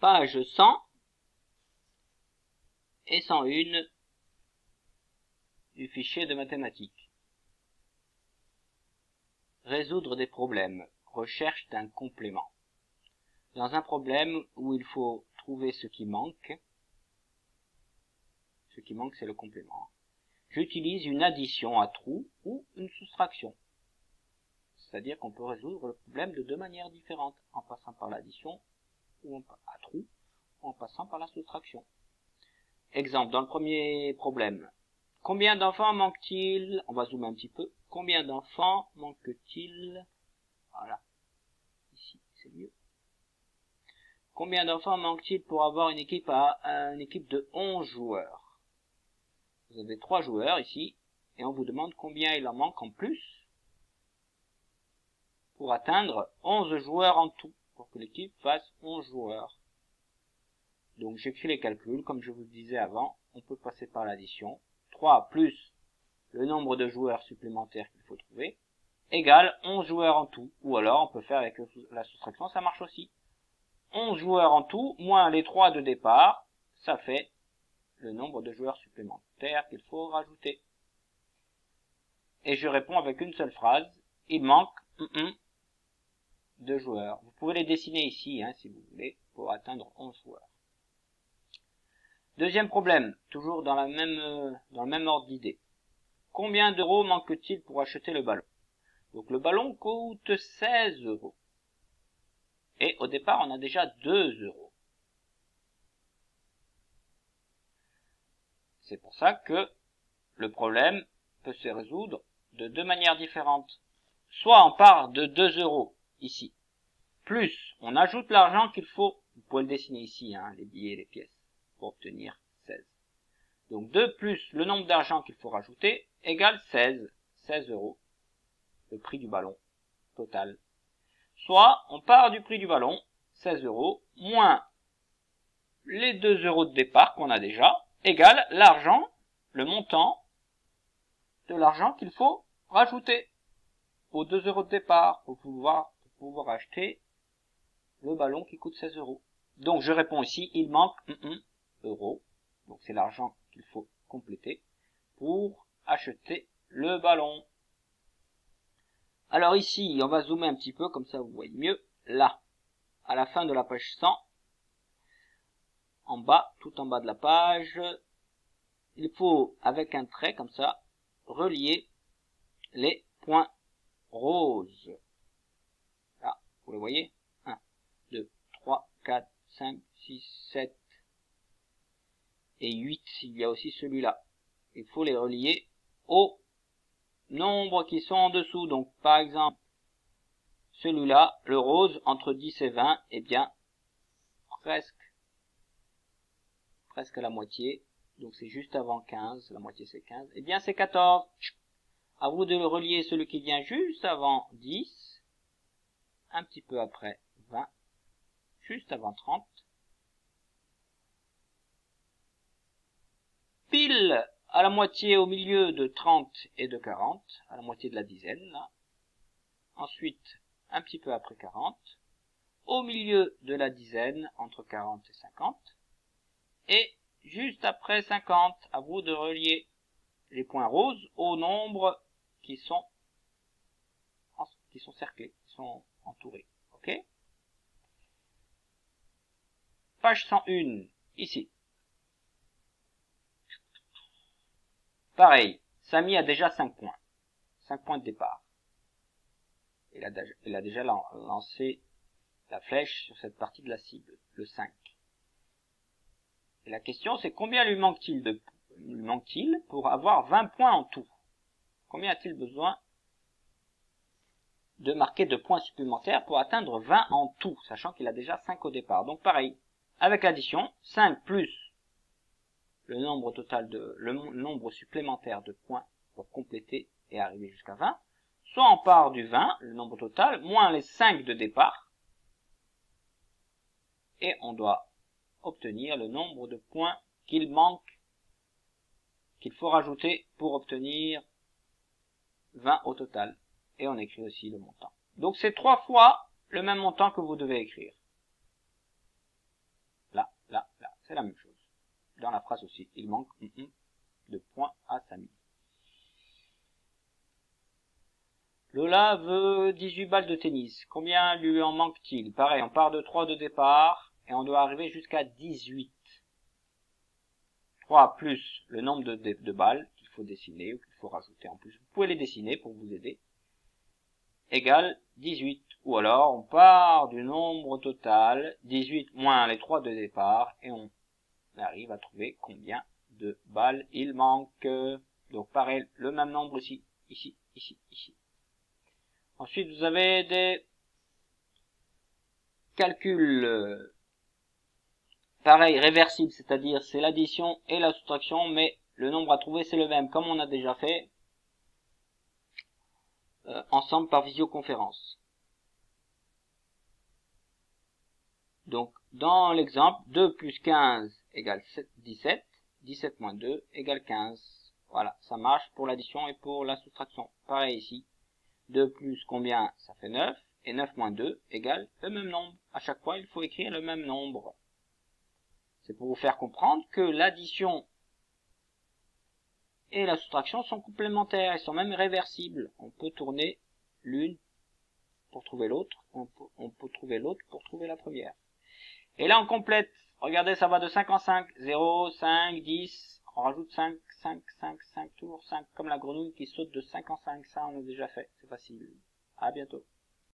page 100 et 101 du fichier de mathématiques. Résoudre des problèmes. Recherche d'un complément. Dans un problème où il faut trouver ce qui manque c'est le complément. J'utilise une addition à trous ou une soustraction. C'est-à-dire qu'on peut résoudre le problème de deux manières différentes, en passant par l'addition ou à trous, ou en passant par la soustraction. Exemple, dans le premier problème, combien d'enfants manque-t-il? On va zoomer un petit peu. Combien d'enfants manque-t-il? Voilà. Ici, c'est mieux. Combien d'enfants manque-t-il pour avoir une équipe de 11 joueurs? Vous avez 3 joueurs ici, et on vous demande combien il en manque en plus pour atteindre 11 joueurs en tout, pour que l'équipe fasse 11 joueurs. Donc j'écris les calculs, comme je vous le disais avant, on peut passer par l'addition. 3 plus le nombre de joueurs supplémentaires qu'il faut trouver, égale 11 joueurs en tout. Ou alors on peut faire avec la soustraction, ça marche aussi. 11 joueurs en tout, moins les 3 de départ, ça fait le nombre de joueurs supplémentaires qu'il faut rajouter. Et je réponds avec une seule phrase, il manque 2 joueurs. Vous pouvez les dessiner ici, si vous voulez, pour atteindre 11 joueurs. Deuxième problème, toujours dans le même ordre d'idée. Combien d'euros manque-t-il pour acheter le ballon? Donc le ballon coûte 16 euros. Et au départ, on a déjà 2 euros. C'est pour ça que le problème peut se résoudre de deux manières différentes. Soit on part de 2 euros, ici, plus on ajoute l'argent qu'il faut, vous pouvez le dessiner ici, les billets et les pièces, pour obtenir 16. Donc 2 plus le nombre d'argent qu'il faut rajouter égale 16 euros, le prix du ballon total. Soit on part du prix du ballon, 16 euros, moins les 2 euros de départ qu'on a déjà, égale l'argent, le montant de l'argent qu'il faut rajouter aux 2 euros de départ pour pouvoir acheter le ballon qui coûte 16 euros. Donc je réponds ici, il manque 1 euro. Donc c'est l'argent qu'il faut compléter pour acheter le ballon. Alors ici, on va zoomer un petit peu, comme ça vous voyez mieux. Là, à la fin de la page 100, en bas, tout en bas de la page, il faut, avec un trait comme ça, relier les points roses. Là, vous les voyez? 1, 2, 3, 4, 5, 6, 7 et 8. Il y a aussi celui-là. Il faut les relier aux nombres qui sont en dessous. Donc, par exemple, celui-là, le rose, entre 10 et 20, eh bien, presque à la moitié. Donc, c'est juste avant 15. La moitié, c'est 15. Eh bien, c'est 14. À vous de le relier celui qui vient juste avant 10, un petit peu après 20, juste avant 30, pile à la moitié au milieu de 30 et de 40, à la moitié de la dizaine, là. Ensuite, un petit peu après 40, au milieu de la dizaine, entre 40 et 50, et juste après 50, à vous de relier les points roses aux nombres qui sont cerclés, qui sont entourés. Ok? Page 101, ici. Pareil, Samy a déjà 5 points. 5 points de départ. Il a déjà lancé la flèche sur cette partie de la cible, le 5. Et la question, c'est combien lui manque-t-il pour avoir 20 points en tout? Combien a-t-il besoin de marquer de points supplémentaires pour atteindre 20 en tout, sachant qu'il a déjà 5 au départ? Donc pareil, avec l'addition, 5 plus le nombre supplémentaire de points pour compléter et arriver jusqu'à 20, soit on part du 20, le nombre total, moins les 5 de départ, et on doit obtenir le nombre de points qu'il manque, qu'il faut rajouter pour obtenir 20 au total. Et on écrit aussi le montant. Donc c'est 3 fois le même montant que vous devez écrire. c'est la même chose. Dans la phrase aussi, il manque de points à Samy. Lola veut 18 balles de tennis. Combien lui en manque-t-il? Pareil, on part de 3 de départ et on doit arriver jusqu'à 18. 3 plus le nombre de balles qu'il faut dessiner ou qu'il faut rajouter en plus. Vous pouvez les dessiner pour vous aider. Égale 18. Ou alors on part du nombre total, 18 moins les 3 de départ, et on arrive à trouver combien de balles il manque. Donc pareil, le même nombre ici, ici, ici, ici. Ensuite vous avez des calculs pareil, réversibles, c'est-à-dire c'est l'addition et la soustraction, mais le nombre à trouver c'est le même, comme on a déjà fait ensemble par visioconférence. Donc, dans l'exemple, 2 plus 15 égale 17, 17 moins 2 égale 15. Voilà, ça marche pour l'addition et pour la soustraction. Pareil ici, 2 plus combien? Ça fait 9, et 9 moins 2 égale le même nombre. À chaque fois, il faut écrire le même nombre. C'est pour vous faire comprendre que l'addition et la soustraction sont complémentaires, elles sont même réversibles. On peut tourner l'une pour trouver l'autre, on peut trouver l'autre pour trouver la première. Et là on complète, regardez ça va de 5 en 5, 0, 5, 10, on rajoute 5, 5, 5, 5, toujours 5, comme la grenouille qui saute de 5 en 5, ça on a déjà fait, c'est facile. À bientôt.